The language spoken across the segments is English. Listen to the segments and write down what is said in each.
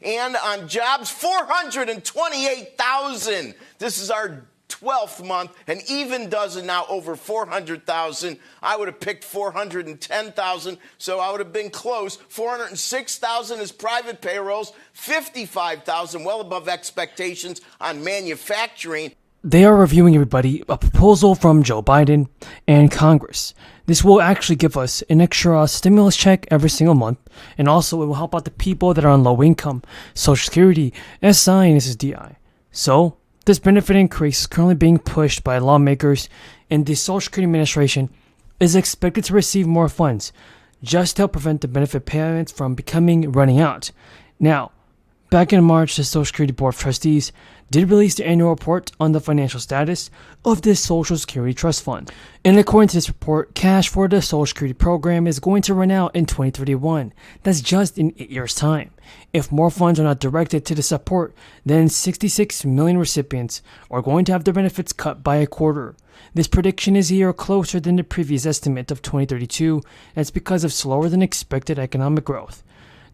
And on jobs, 428,000. This is our 12th month, and even dozen now over 400,000. I would have picked 410,000, so I would have been close. 406,000 is private payrolls, 55,000, well above expectations on manufacturing. They are reviewing, everybody, a proposal from Joe Biden and Congress. This will actually give us an extra stimulus check every single month, and also it will help out the people that are on low income, Social Security, SSI, and SSDI. So, this benefit increase is currently being pushed by lawmakers, and the Social Security Administration is expected to receive more funds just to help prevent the benefit payments from running out. Now, back in March, the Social Security Board of Trustees did release the annual report on the financial status of the Social Security Trust Fund. And according to this report, cash for the Social Security program is going to run out in 2031. That's just in 8 years' time. If more funds are not directed to the support, then 66 million recipients are going to have their benefits cut by a quarter. This prediction is a year closer than the previous estimate of 2032. That's because of slower than expected economic growth.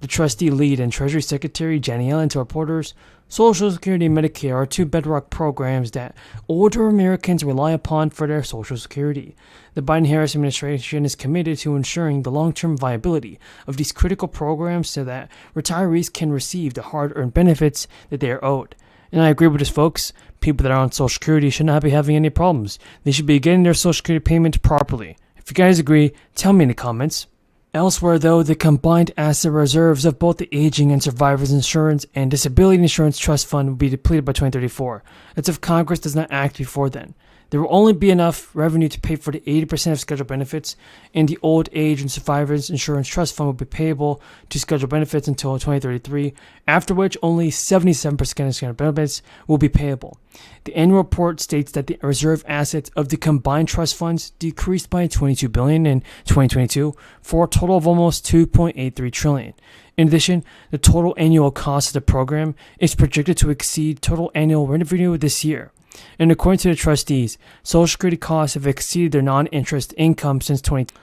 The trustee lead and Treasury Secretary Janet Yellen to reporters, Social Security and Medicare are two bedrock programs that older Americans rely upon for their Social Security. The Biden-Harris administration is committed to ensuring the long-term viability of these critical programs so that retirees can receive the hard-earned benefits that they are owed. And I agree with this, folks. People that are on Social Security should not be having any problems. They should be getting their Social Security payment properly. If you guys agree, tell me in the comments. Elsewhere, though, the combined asset reserves of both the Aging and Survivors Insurance and Disability Insurance Trust Fund will be depleted by 2034. That's if Congress does not act before then. There will only be enough revenue to pay for the 80% of scheduled benefits, and the Old Age and Survivors Insurance Trust Fund will be payable to scheduled benefits until 2033, after which only 77% of scheduled benefits will be payable. The annual report states that the reserve assets of the combined trust funds decreased by $22 billion in 2022 for a total of almost $2.83 trillion. In addition, the total annual cost of the program is projected to exceed total annual revenue this year. And according to the trustees, Social Security costs have exceeded their non-interest income since 2020.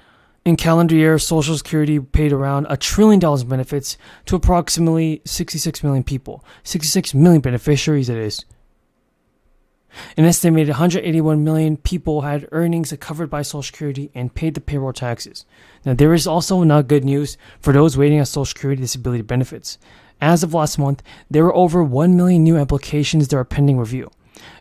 In calendar year, Social Security paid around $1 trillion in benefits to approximately 66 million people. 66 million beneficiaries, that is. An estimated 181 million people had earnings covered by Social Security and paid the payroll taxes. Now, there is also not good news for those waiting on Social Security disability benefits. As of last month, there were over 1 million new applications that are pending review.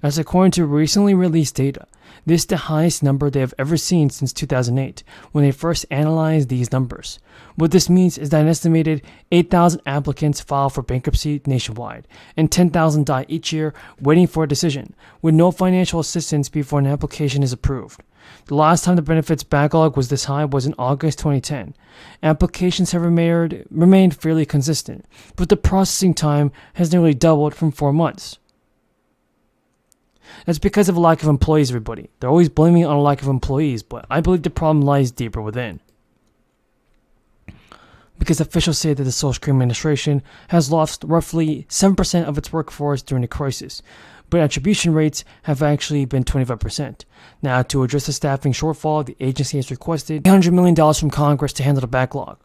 As according to recently released data, this is the highest number they have ever seen since 2008, when they first analyzed these numbers. What this means is that an estimated 8,000 applicants file for bankruptcy nationwide, and 10,000 die each year waiting for a decision, with no financial assistance before an application is approved. The last time the benefits backlog was this high was in August 2010. Applications have remained fairly consistent, but the processing time has nearly doubled from 4 months. That's because of a lack of employees, everybody. They're always blaming it on a lack of employees, but I believe the problem lies deeper within. Because officials say that the Social Security Administration has lost roughly 7% of its workforce during the crisis, but attribution rates have actually been 25%. Now, to address the staffing shortfall, the agency has requested $100 million from Congress to handle the backlog.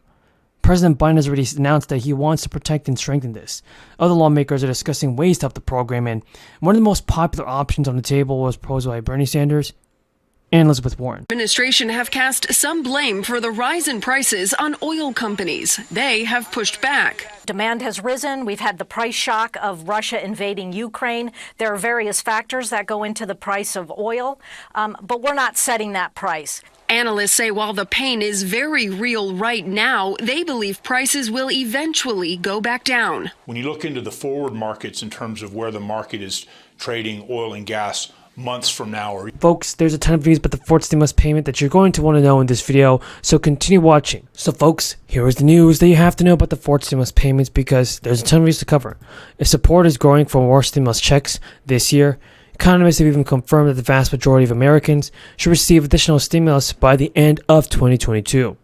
President Biden has already announced that he wants to protect and strengthen this. Other lawmakers are discussing ways to help the program, and one of the most popular options on the table was proposed by Bernie Sanders and Elizabeth Warren. Administration have cast some blame for the rise in prices on oil companies. They have pushed back. Demand has risen. We've had the price shock of Russia invading Ukraine. There are various factors that go into the price of oil, but we're not setting that price. Analysts say while the pain is very real right now, they believe prices will eventually go back down. When you look into the forward markets in terms of where the market is trading oil and gas months from now. Folks, there's a ton of news about the fourth stimulus payment that you're going to want to know in this video, so continue watching. So folks, here is the news that you have to know about the fourth stimulus payments, because there's a ton of news to cover. If support is growing for more stimulus checks this year, economists have even confirmed that the vast majority of Americans should receive additional stimulus by the end of 2022.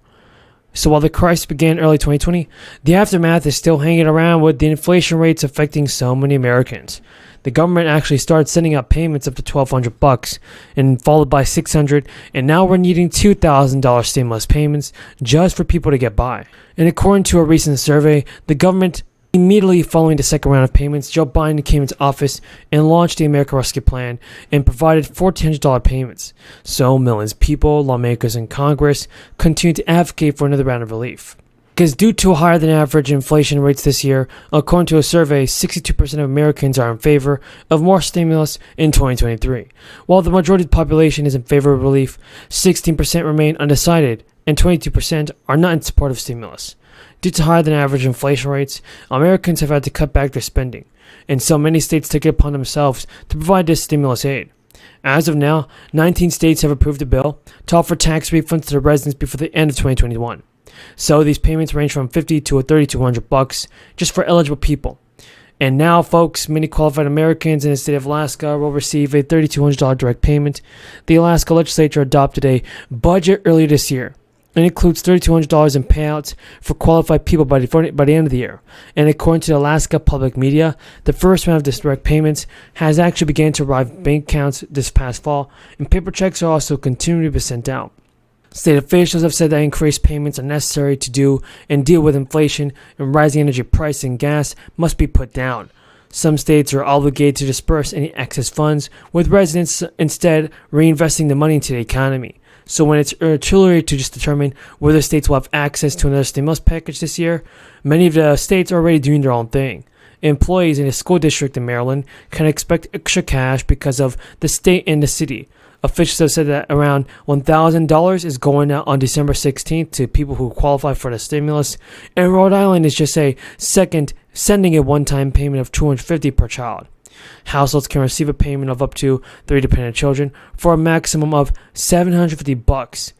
So while the crisis began early 2020, the aftermath is still hanging around, with the inflation rates affecting so many Americans. The government actually started sending out payments up to $1,200 and followed by $600, and now we're needing $2,000 stimulus payments just for people to get by. And according to a recent survey, the government Immediately following the second round of payments, Joe Biden came into office and launched the America Rescue Plan and provided $1,400 payments. So millions of people, lawmakers, and Congress continue to advocate for another round of relief. Because due to higher than average inflation rates this year, according to a survey, 62% of Americans are in favor of more stimulus in 2023. While the majority of the population is in favor of relief, 16% remain undecided and 22% are not in support of stimulus. Due to higher than average inflation rates, Americans have had to cut back their spending, and so many states took it upon themselves to provide this stimulus aid. As of now, 19 states have approved a bill to offer tax refunds to their residents before the end of 2021. So these payments range from $50 to $3,200 just for eligible people. And now, folks, many qualified Americans in the state of Alaska will receive a $3,200 direct payment. The Alaska legislature adopted a budget earlier this year. It includes $3,200 in payouts for qualified people by the end of the year. And according to the Alaska Public Media, the first round of this direct payments has actually begun to arrive in bank accounts this past fall, and paper checks are also continuing to be sent out. State officials have said that increased payments are necessary to do and deal with inflation, and rising energy prices and gas must be put down. Some states are obligated to disperse any excess funds, with residents instead reinvesting the money into the economy. So when it's too early to just determine whether states will have access to another stimulus package this year, many of the states are already doing their own thing. Employees in a school district in Maryland can expect extra cash because of the state and the city. Officials have said that around $1,000 is going out on December 16th to people who qualify for the stimulus, and Rhode Island is just sending a one-time payment of $250 per child. Households can receive a payment of up to 3 dependent children for a maximum of $750.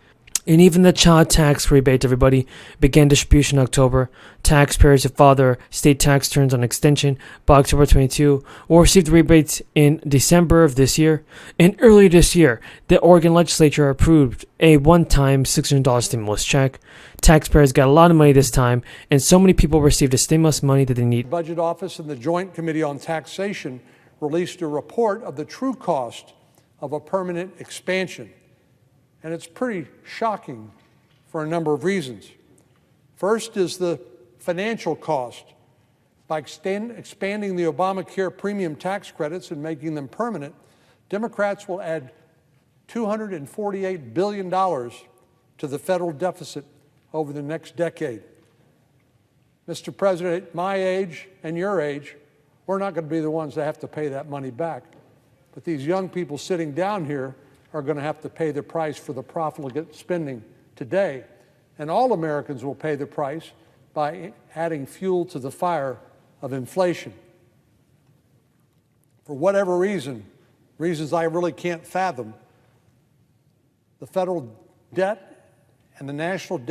And even the child tax rebate, everybody, began distribution in October. Taxpayers who file their state tax returns on extension by October 22 will receive the rebates in December of this year. And earlier this year, the Oregon legislature approved a one-time $600 stimulus check. Taxpayers got a lot of money this time, and so many people received the stimulus money that they need. The Budget Office and the Joint Committee on Taxation released a report of the true cost of a permanent expansion. And it's pretty shocking for a number of reasons. First is the financial cost. By expanding the Obamacare premium tax credits and making them permanent, Democrats will add $248 billion to the federal deficit over the next decade. Mr. President, at my age and your age, we're not going to be the ones that have to pay that money back. But these young people sitting down here are going to have to pay the price for the profligate spending today. And all Americans will pay the price by adding fuel to the fire of inflation. For whatever reasons I really can't fathom, the federal debt and the national debt